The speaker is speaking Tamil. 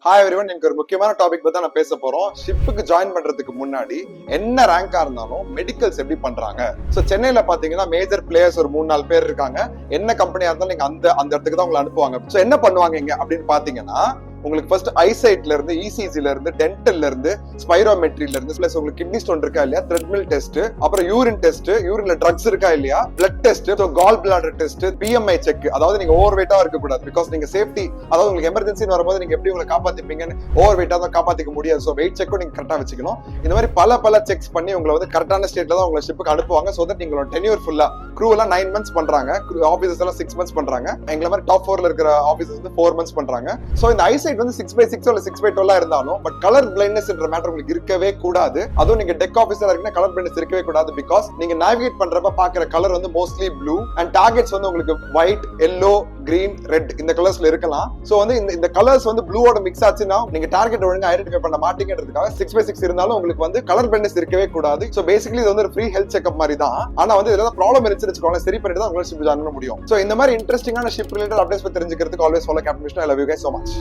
ஹாய் எவ்ரிவன், எனக்கு ஒரு முக்கியமான டாபிக் பத்தி நான் பேச போறோம். ஷிப்புக்கு ஜாயின் பண்றதுக்கு முன்னாடி என்ன ரேங்கா இருந்தாலும் மெடிக்கல்ஸ் எப்படி பண்றாங்க. சோ சென்னையில பாத்தீங்கன்னா மேஜர் பிளேயர்ஸ் ஒரு 3-4 பேர் இருக்காங்க. என்ன கம்பெனியா இருந்தாலும் நீங்க அந்த இடத்துக்கு தான் உங்களை அனுப்புவாங்க. சோ என்ன பண்ணுவாங்க இங்க அப்படின்னு பாத்தீங்கன்னா, உங்களுக்கு ஃபர்ஸ்ட் ஐசைட்ல இருந்து, இசிஜில இருந்து, டென்டல்ல இருந்து, ஸ்பைரோமெட்ரில இருந்து, பிளஸ் உங்களுக்கு கிட்னி ஸ்டோன் இருக்கா இல்லையா, த்ரெட்மில் டெஸ்ட், அப்புறம் யூரின் டெஸ்ட், யூரின்ல ட்ரக்ஸ் இருக்கா இல்லையா, blood test, gall bladder test, BMI check. அதாவது நீங்க ஓவர் வெயிட்டா இருக்க கூடாது. பிகாஸ் நீங்க சேஃப்டி, அதாவது உங்களுக்கு எமர்ஜென்சி வரும்போது நீங்க எப்படி உங்களை காப்பாத்திப்பீங்கன்னு ஓவர் வெயிட்டா தான் காப்பாத்திக்க முடியாது. சோ வெயிட் செக்கும் நீங்க கரெக்டா வச்சுக்கணும். இந்த மாதிரி பல செக்ஸ் பண்ணி உங்களை வந்து கரெக்டான ஸ்டேட்ல தான் உங்களை ஷிப்புக்கு அனுப்புவாங்க. சோ தட் நீங்களோட டென்யூர் ஃபுல்லா, க்ரூ எல்லாம் 9 months பண்றாங்க, ஆபீசர்ஸ் எல்லாம் 6 months பண்றாங்க. எங்களை மாதிரி டாப் 4ல இருக்கிற ஆபீசர்ஸ் வந்து 4 months பண்றாங்க. சோ இந்த ஐசைட் வந்து 6/6 இல்ல 6/12 இருந்தாலும், பட் கலர் பிளைண்ட்னஸ் என்ற மேட்டர் உங்களுக்கு இருக்கவே கூடாது. அதுவும் நீங்க டெக் ஆபீசரா இருக்கீங்கன்னா கலர் பிளைண்ட்னஸ் இருக்கவே கூடாது. பிகாஸ் நீங்க நேவிகேட் பண்றப்ப பாக்குற கலர் வந்து மோஸ்ட்லி ப்ளூ அண்ட் டார்கெட்ஸ் வந்து உங்களுக்கு ஒயிட், எல்லோ, கிரீன், ரெட் இந்த கலர்ஸ்ல இருக்கலாம். சோ வந்து இந்த கலர்ஸ் வந்து ப்ளூவோட மிக்ஸ் ஆச்சுன்னா நீங்க டார்கெட் ஒழுங்கா ஐடென்டிஃபை பண்ண மாட்டீங்கன்றதுக்காக 6/6 இருந்தாலும் உங்களுக்கு வந்து கலர் பிளைண்ட்னஸ் இருக்கவே கூடாது. சோ பேசிக்கலி இது வந்து ஒரு ஃப்ரீ ஹெல்த் செக்அப் மாதிரி தான். ஆனா வந்து இதெல்லாம் ப்ராப்ளம் இருந்துச்சு வச்சுக்கோங்க, சரி பண்ணிட்டு தான் உங்களால ஷிப் ஜாயின் பண்ண முடியும். சோ இந்த மாதிரி இன்ட்ரெஸ்டிங்கான ஷிப் ரிலேட்டட் அப்டேட்ஸ் பத்தி தெரிஞ்சுக்கிறதுக்கு always follow captain Vishnu. I love you guys so much.